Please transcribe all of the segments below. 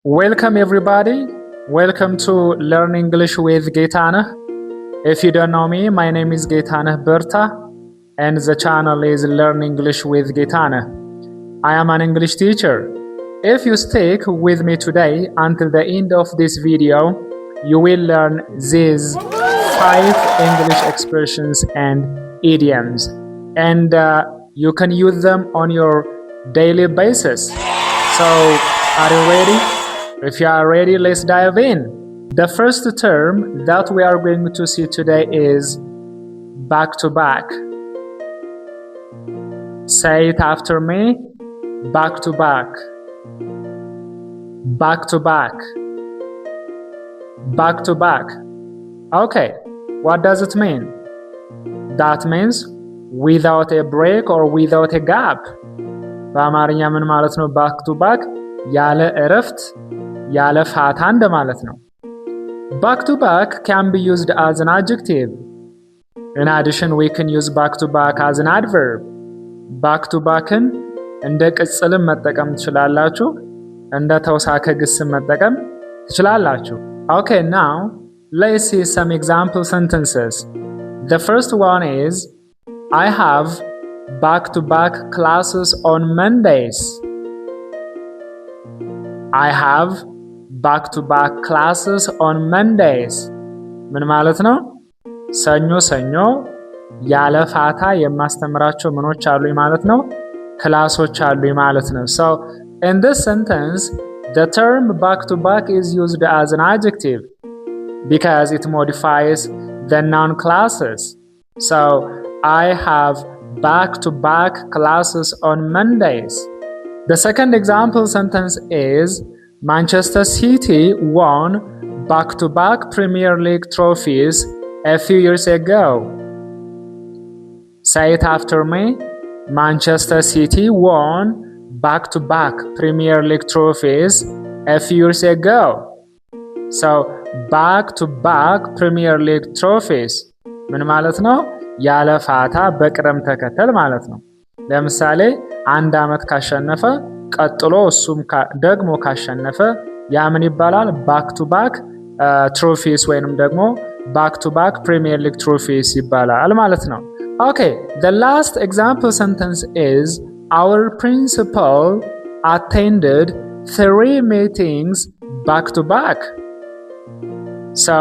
Welcome everybody. Welcome to Learn English with Gaetana. If you don't know me, my name is Gaetana Berta and the channel is Learn English with Gaetana. I am an English teacher. If you stick with me today until the end of this video, you will learn these 5 English expressions and idioms, and you can use them on your daily basis. So, are you ready? If you are ready, let's dive in. The first term that we are going to see today is back to back. Say it after me. Back to back. Back to back. Back to back. Okay, what does it mean? That means without a break or without a gap. በአማርኛ ምን ማለት ነው? back to back ያለ እረፍት ያለ ፋታ እንደማለት ነው። Back to back can be used as an adjective. In addition, we can use back to back as an adverb. Back to backን እንደ ቅጽልም መጠቀም ትችላላችሁ፣ እንደ ተውሳከ ግስም መጠቀም ትችላላችሁ። Okay, now let's see some example sentences. The first one is I have back-to-back classes on Mondays. I have back-to-back classes on Mondays. ምን ማለት ነው? ሰኞ ሰኞ ያለ ፋታ የማስተምራቸው ምኖች አሉኝ ማለት ነው፣ ክላሶች አሉኝ ማለት ነው። So in this sentence, the term back-to-back is used as an adjective because it modifies the noun classes. So I have back-to-back classes on Mondays. The second example sentence is Manchester City won back-to-back Premier League trophies a few years ago. Say it after me. Manchester City won back-to-back Premier League trophies a few years ago. So back-to-back Premier League trophies ምን ማለት ነው? ያለ ፋታ በቅደም ተከተል ማለት ነው። ለምሳሌ አንድ አመት ካሸነፈ ቀጥሎ እሱም ደግሞ ካሸነፈ ያ ምን ይባላል? ባክ ቱ ባክ ትሮፊስ ወይንም ደግሞ ባክ ቱ ባክ ፕሪሚየር ሊግ ትሮፊስ ይባላል ማለት ነው። Okay, the last example sentence is our principal attended 3 meetings back to back. So,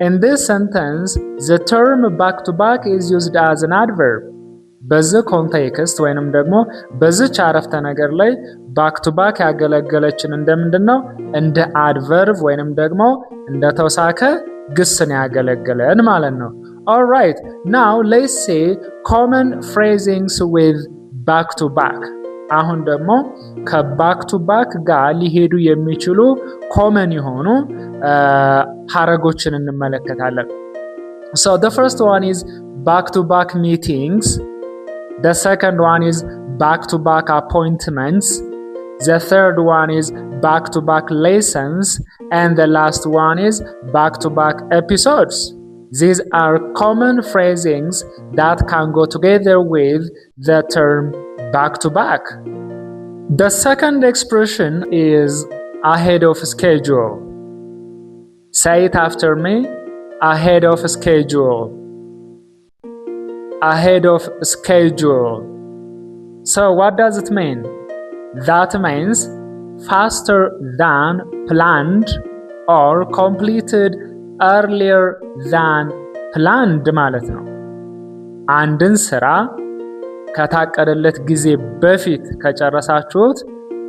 in this sentence, the term back to back is used as an adverb. በዚህ ኮንቴክስት ወይንም ደግሞ በዚህ አረፍተ ነገር ላይ back to back ያገለገለችን እንደምንድነው? እንደ adverb ወይንም ደግሞ እንደ ተውሳከ ግስን ያገለገለን ማለት ነው። All right, now let's see common phrasings with back to back. አሁን ደግሞ ከባክ ቱ ባክ ጋር ሊሄዱ የሚችሉ ኮመን የሆኑ ሐረጎችን እንመለከታለን። So the first one is back to back meetings. The second one is back to back appointments. The third one is back to back lessons, and the last one is back to back episodes. These are common phrasings that can go together with the term back to back. The second expression is ahead of schedule. Say it after me. Ahead of schedule. Ahead of schedule. So what does it mean? That means faster than planned or completed earlier than planned ማለት ነው። አንድን ስራ ከታቀደለት ጊዜ በፊት ከጨረሳችሁት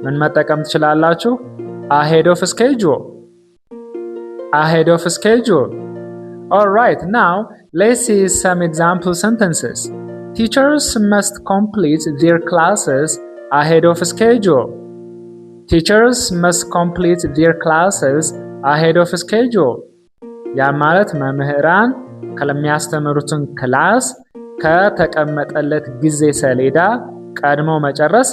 ምን መጠቀም ትችላላችሁ? ahead of schedule. Ahead of schedule. All right, now let's see some example sentences. Teachers must complete their classes ahead of schedule. Teachers must complete their classes ahead of schedule. ያ ማለት መምህራን ከለሚያስተምሩትን ክላስ ከተቀመጠለት ጊዜ ሰሌዳ ቀድሞ መጨረስ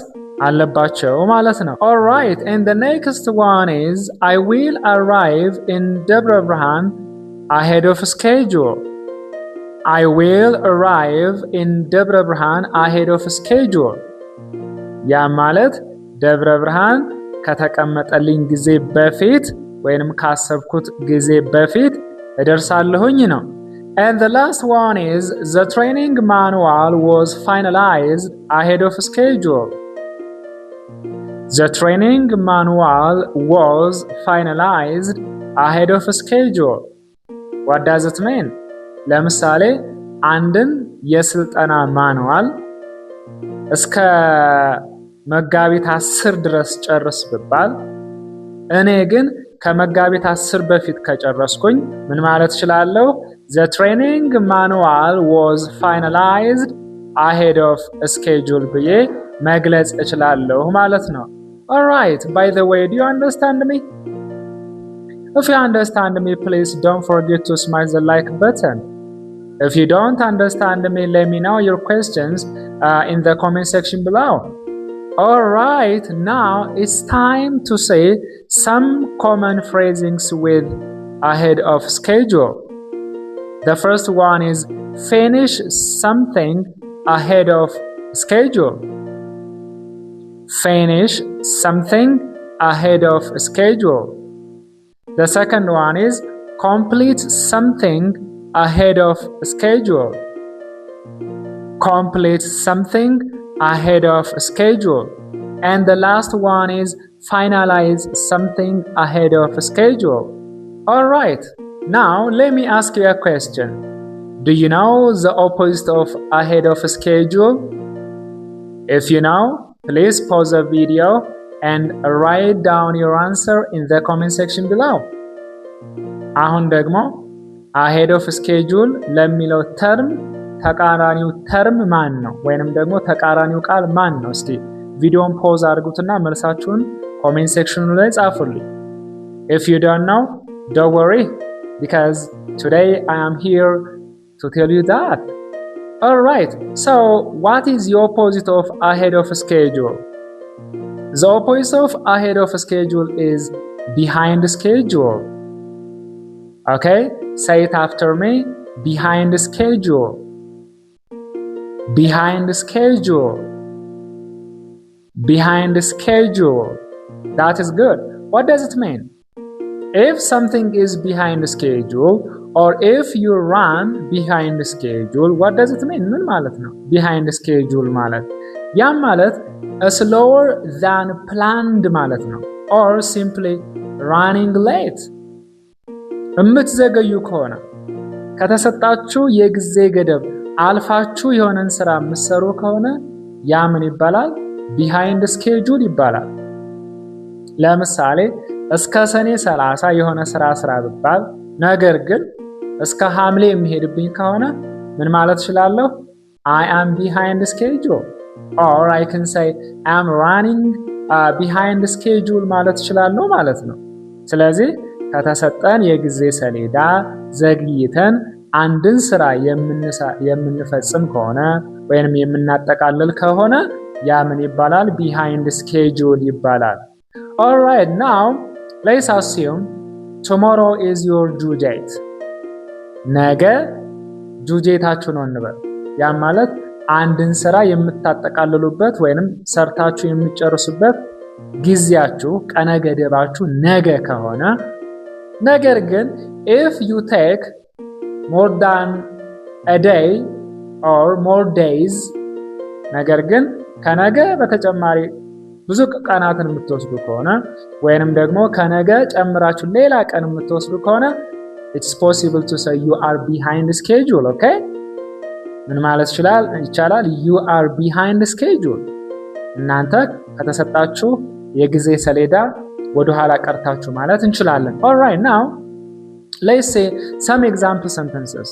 አለባቸው ማለት ነው። All right, and the next one is I will arrive in Debra Birhan ahead of schedule. I will arrive in Debra Birhan ahead of schedule. ያ ማለት ደብረ ብርሃን ከተቀመጠልኝ ጊዜ በፊት ወይንም ካሰብኩት ጊዜ በፊት እደርሳለሁኝ ነው። And the last one is the training manual was finalized ahead of schedule. The training manual was finalized ahead of schedule. What does it mean? ለምሳሌ አንድን የስልጠና ማኑዋል እስከ መጋቢት 10 ድረስ ጨርስ ብባል እኔ ግን ከመጋቢት 10 በፊት ከጨረስኩኝ ምን ማለት እችላለሁ? The training manual was finalized ahead of schedule ብዬ መግለጽ እችላለሁ ማለት ነው። Alright, by the way, do you understand me? If you understand me, please don't forget to smash the like button. If you don't understand me, let me know your questions in the comment section below. Alright, now it's time to say some common phrasings with ahead of schedule. The first one is finish something ahead of schedule. Finish something ahead of schedule. The second one is complete something ahead of schedule. Complete something ahead of schedule. And the last one is finalize something ahead of schedule. Alright, now let me ask you a question. Do you know the opposite of ahead of schedule? If you know, please pause the video and write down your answer in the comment section below. አሁን ደግሞ ahead of schedule ለሚለው ተርም ተቃራኒው ተርም ማን ነው? ወይንም ደግሞ ተቃራኒው ቃል ማን ነው? እስቲ ቪዲዮን ፖዝ አድርጉትና መልሳችሁን ኮሜንት ሴክሽኑ ላይ ጻፉልኝ። If you don't know, don't worry because today I am here to tell you that. Alright, so what is the opposite of ahead of schedule? The opposite of ahead of schedule is behind schedule. Okay, say it after me. Behind schedule. Behind schedule. Behind schedule. That is good. What does it mean? If something is behind schedule or if you run behind schedule, what does it mean? ምን ማለት ነው? Behind schedule ማለት ያም ማለት slower than planned ማለት ነው. Or simply running late. እምትዘገዩ ከሆነ ከተሰጣችሁ የጊዜ ገደብ አልፋችሁ የሆነን ስራ የምትሰሩ ከሆነ ያ ምን ይባላል? ቢሃይንድ ስኬጁል ይባላል። ለምሳሌ እስከ ሰኔ 30 የሆነ ስራ ብባል ነገር ግን እስከ ሐምሌ የሚሄድብኝ ከሆነ ምን ማለት እችላለሁ? I am behind schedule or I can say I am running behind schedule ማለት እችላለሁ ማለት ነው። ስለዚህ ከተሰጠን የጊዜ ሰሌዳ ዘግይተን አንድን ስራ የምንፈጽም ከሆነ ወይንም የምናጠቃልል ከሆነ ያ ምን ይባላል? behind schedule ይባላል። Alright, now let's assume tomorrow is your due date. ነገ due dateaችሁ ነው እንበል። ያ ማለት አንድን ስራ የምታጠቃልሉበት ወይንም ሰርታችሁ የምትጨርሱበት ጊዜያችሁ ቀነ ገደባችሁ ነገ ከሆነ ነገር ግን if you take more than a day or more days ነገር ግን ከነገ በተጨማሪ ብዙ ቀናትን የምትወስዱ ከሆነ ወይንም ደግሞ ከነገ ጨምራችሁ ሌላ ቀን የምትወስዱ ከሆነ it's possible to say you are behind schedule. Okay? ምን ማለት ይቻላል? you are behind schedule. እናንተ ከተሰጣችሁ የጊዜ ሰሌዳ ወደ ኋላ ቀርታችሁ ማለት እንችላለን። Alright, now let's say some example sentences.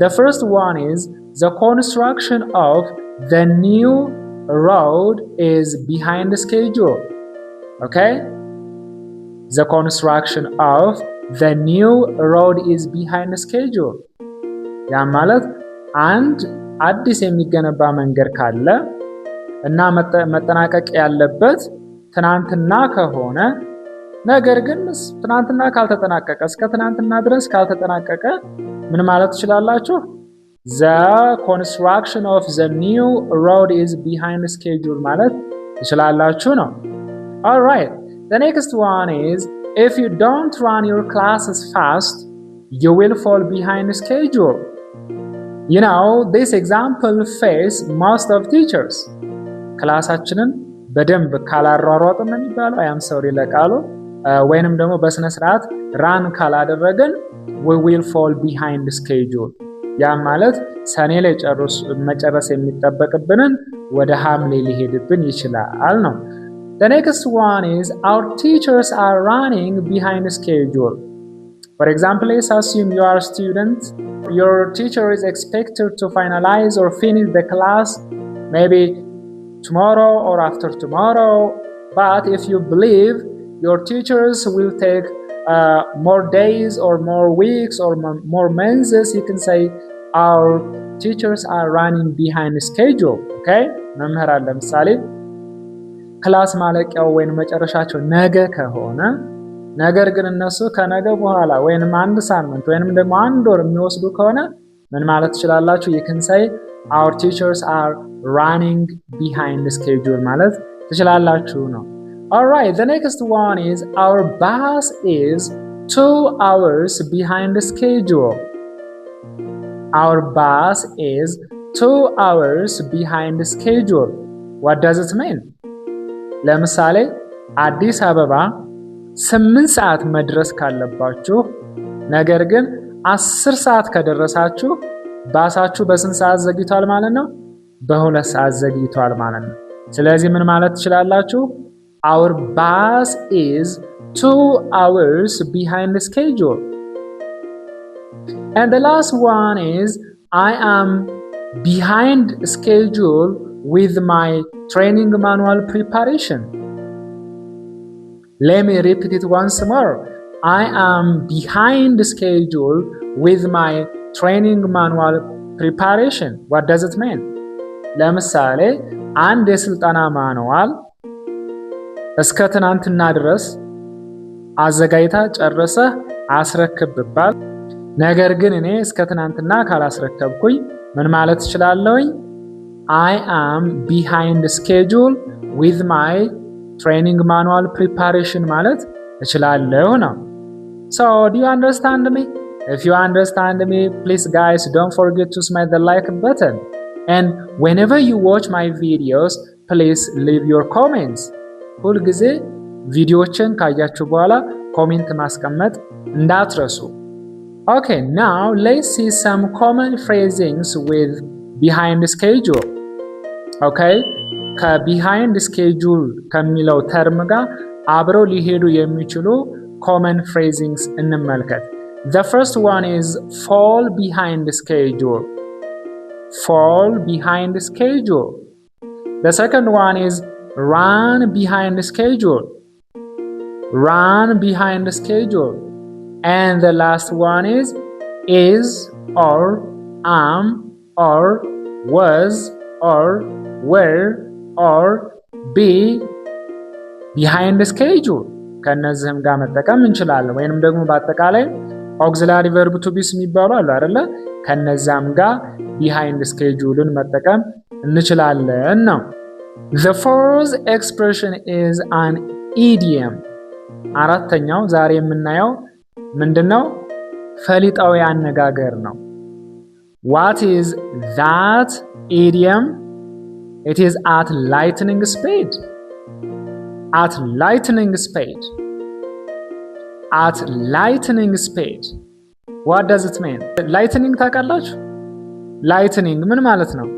The first one is the construction of the new road is behind schedule. Okay? The construction of the new road is behind schedule. ያ ማለት አንድ አዲስ የሚገነባ መንገድ ካለ እና መጠናቀቅ ያለበት ትናንትና ከሆነ ነገር ግን ትናንትና ካልተጠናቀቀ እስከ ትናንትና ድረስ ካልተጠናቀቀ ምን ማለት ትችላላችሁ? The construction of the new road is behind schedule ማለት ትችላላችሁ ነው። Alright, The next one is, if you don't run your classes fast, you will fall behind schedule. You know, this example face most of teachers. ክላሳችንን በደንብ ካላሯሯጥን የሚባለው I am sorry ለቃሉ ወይንም ደግሞ በስነ ስርዓት ራን ካላደረግን we will fall behind schedule. ያ ማለት ሰኔ ላይ መጨረስ የሚጠበቅብንን ወደ ሐምሌ ሊሄድብን ይችላል ነው። The next one is, our teachers are running behind schedule. For example, let's assume you are a student. Your teacher is expected to finalize or finish the class maybe tomorrow or after tomorrow. But if you believe your teachers will take more days or more weeks or more months, you can say our teachers are running behind schedule. Okay? መምህራን ለምሳሌ ክላስ ማለቂያው ወይም መጨረሻቸው ነገ ከሆነ ነገር ግን እነሱ ከነገ በኋላ ወይንም አንድ ሳምንት ወይንም ደግሞ አንድ ወር የሚወስዱ ከሆነ ምን ማለት ትችላላችሁ? you can say our teachers are running behind schedule ማለት ትችላላችሁ ነው። Alright, the next one is, our bus is 2 hours behind schedule. Our bus is 2 hours behind schedule. What does it mean? ለምሳሌ አዲስ አበባ 8 ሰዓት መድረስ ካለባችሁ ነገር ግን 10 ሰዓት ከደረሳችሁ ባሳችሁ በስንት ሰዓት ዘግይቷል ማለት ነው? በ2 ሰዓት ዘግይቷል ማለት ነው። ስለዚህ ምን ማለት ትችላላችሁ? Our bus is 2 hours behind schedule. And the last one is, I am behind schedule with my training manual preparation. Let me repeat it once more. I am behind schedule with my training manual preparation. What does it mean? ለምሳሌ አንድ የስልጠና ማኑዋል እስከ ትናንትና ድረስ አዘጋጅታ ጨርሰህ አስረክብ ብባል ነገር ግን እኔ እስከ ትናንትና ካላስረከብኩኝ ምን ማለት እችላለሁኝ? I am behind schedule with my training manual preparation ማለት እችላለሁ ነው። So, do you understand me? If you understand me, please guys, don't forget to smash the like button. And whenever you watch my videos, please leave your comments. ሁል ጊዜ ቪዲዮዎችን ካያችሁ በኋላ ኮሜንት ማስቀመጥ እንዳትረሱ። Okay, now let's see some common phrasings with behind schedule. Okay, ከbehind schedule ከሚለው ተርም ጋር አብረው ሊሄዱ የሚችሉ common phrasings እንመልከት። The first one is fall behind schedule. Fall behind schedule. The second one is run behind schedule. Run behind schedule. And the last one is or am or was or were or be behind schedule. ከነዚህም ጋር መጠቀም እንችላለን ወይንም ደግሞ በአጠቃላይ auxiliary verb to be የሚባሉ አሉ አይደለ? ከነዛም ጋር behind scheduleን መጠቀም እንችላለን ነው። The fourth expression is an idiom. አራተኛው ዛሬ የምናየው ምንድነው? ፈሊጣዊ አነጋገር ነው። What is that idiom? It is at lightning speed. At lightning speed. At lightning speed. What does it mean? Lightning ታውቃላችሁ? Lightning ምን ማለት ነው?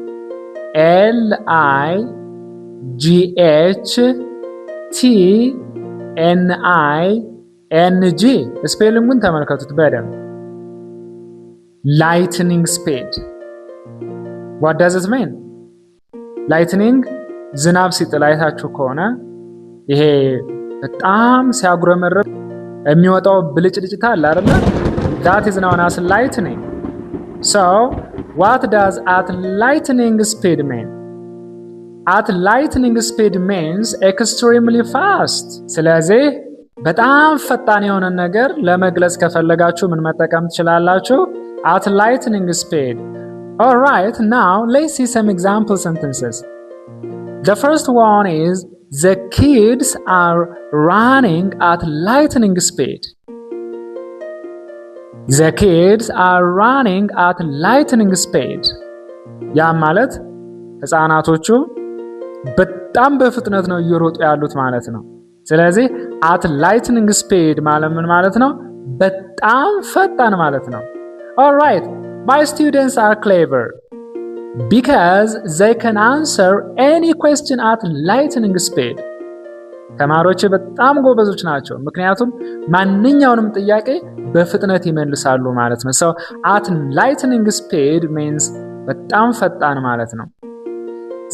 LIGHTNING ስፔሊንጉን ተመልከቱት በደንብ። Lightning speed. What does it mean? Lightning ዝናብ ሲጥል አይታችሁ ከሆነ ይሄ በጣም ሲያጉረመርም የሚወጣው ብልጭልጭታ አለ አይደል? That is known as lightning. So, what does at lightning speed mean? At lightning speed means extremely fast. ስለዚህ በጣም ፈጣን የሆነ ነገር ለመግለጽ ከፈለጋችሁ ምን መጠቀም ትችላላችሁ? At lightning speed. Alright, now let's see some example sentences. The first one is, the kids are running at lightning speed. The kids are running at lightning speed. ያ ማለት ህፃናቶቹ በጣም በፍጥነት ነው እየሮጡ ያሉት ማለት ነው። ስለዚህ at lightning speed ማለት ምን ማለት ነው? በጣም ፈጣን ማለት ነው። Alright, my students are clever because they can answer any question at lightning speed. ተማሪዎች በጣም ጎበዞች ናቸው ምክንያቱም ማንኛውንም ጥያቄ በፍጥነት ይመልሳሉ ማለት ነው። So at lightning speed means በጣም ፈጣን ማለት ነው።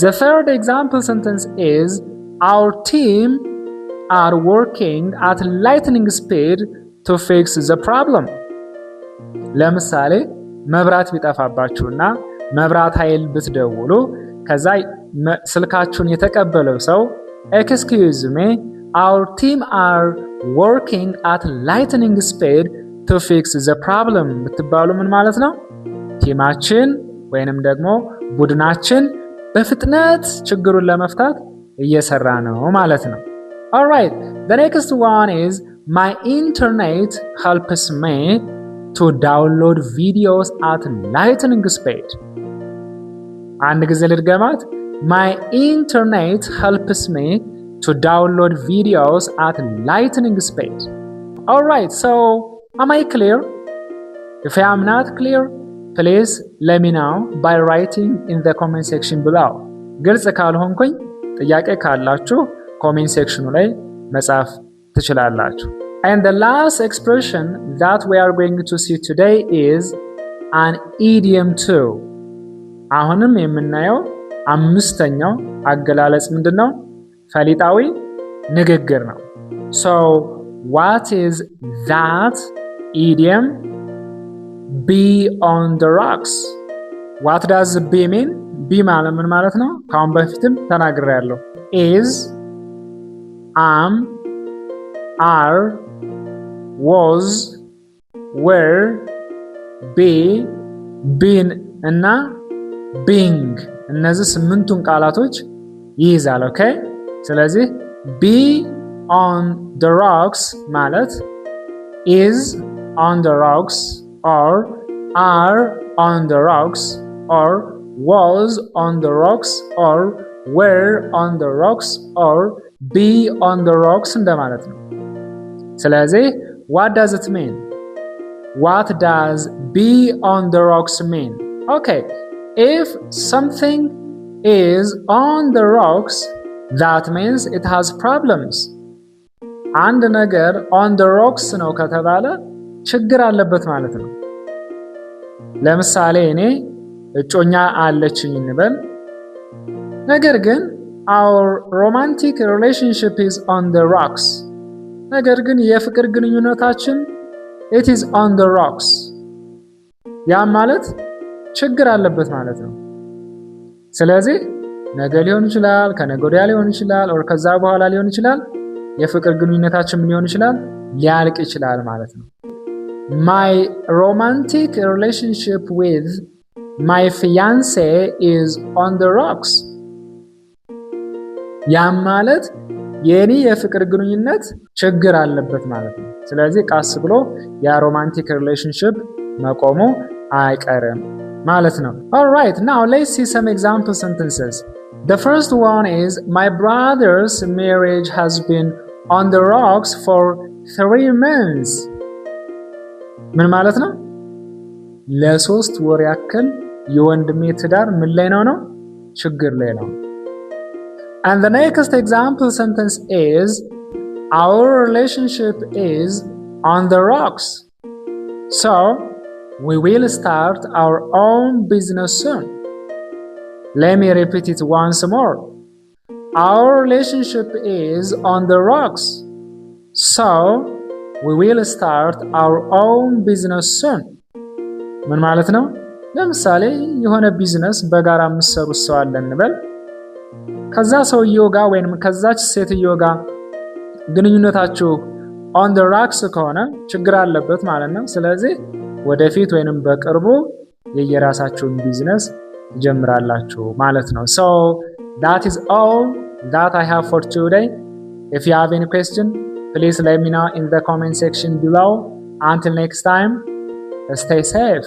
The third example sentence is our team are working at lightning speed to fix the problem. ለምሳሌ መብራት ቢጠፋባችሁና መብራት ኃይል ብትደውሉ ከዛ ስልካችሁን የተቀበለው ሰው excuse me, our team are working at lightning speed to fix the problem ብትባሉ ምን ማለት ነው? ቲማችን ወይንም ደግሞ ቡድናችን በፍጥነት ችግሩን ለመፍታት እየሰራ ነው ማለት ነው። Alright, the next one is my internet helps me to download videos at lightning speed. አንድ ጊዜ ልድገማት። My internet helps me to download videos at lightning speed. Alright, so am I clear? If I am not clear, please let me know by writing in the comment section below. ግልጽ ካልሆንኩኝ ጥያቄ ካላችሁ comment section ላይ መጻፍ ትችላላችሁ። And the last expression that we are going to see today is an idiom too. አሁንም የምናየው አምስተኛው አገላለጽ ምንድነው? ፈሊጣዊ ንግግር ነው። So what is that idiom? Be on the rocks. What does be mean? Be ማለት ምን ማለት ነው? ካሁን በፊትም ተናግሬያለሁ። Is, am, are, was, were, be, been እና being እነዚህ ስምንቱን ቃላቶች ይይዛል። ኦኬ ስለዚህ be on the rocks ማለት is on the rocks or are on the rocks or was on the rocks or were on the rocks or be on the rocks እንደማለት ነው። ስለዚህ what does it mean? What does be on the rocks mean? Okay, if something is on the rocks, that means it has problems. አንድ ነገር on the rocks ነው ከተባለ ችግር አለበት ማለት ነው። ለምሳሌ እኔ እጮኛ አለችኝ እንበል፣ ነገር ግን our romantic relationship is on the rocks. ነገር ግን የፍቅር ግንኙነታችን it is on the rocks. ያ ማለት ችግር አለበት ማለት ነው። ስለዚህ ነገ ሊሆን ይችላል፣ ከነገ ወዲያ ሊሆን ይችላል፣ or ከዛ በኋላ ሊሆን ይችላል። የፍቅር ግንኙነታችን ምን ሊሆን ይችላል? ሊያልቅ ይችላል ማለት ነው። My romantic relationship with my fiancé is on the rocks. ያ ማለት የኔ የፍቅር ግንኙነት ችግር አለበት ማለት ነው። ስለዚህ ቃስ ብሎ ያ romantic relationship መቆሙ አይቀርም ማለት ነው። Alright, now let's see some example sentences. The first one is my brother's marriage has been on the rocks for 3 months. ምን ማለት ነው? ለ3 ወር ያክል የወንድሜ ትዳር ምን ላይ ነው? ችግር ላይ ነው። And the next example sentence is our relationship is on the rocks. So we will start our own business soon. Let me repeat it once more. Our relationship is on the rocks. So we will start our own business soon. ምን ማለት ነው? ለምሳሌ የሆነ ቢዝነስ በጋራ የምትሰሩ ሰው አለ እንበል። ከዛ ሰውየው ጋር ወይንም ከዛች ሴትየው ጋር ግንኙነታችሁ on the rocks ከሆነ ችግር አለበት ማለት ነው። ስለዚህ ወደፊት ወይንም በቅርቡ የየራሳችሁን ቢዝነስ ጀምራላችሁ ማለት ነው። So that is all that I have for today. If you have any question, please let me know in the comment section below. Until next time, stay safe.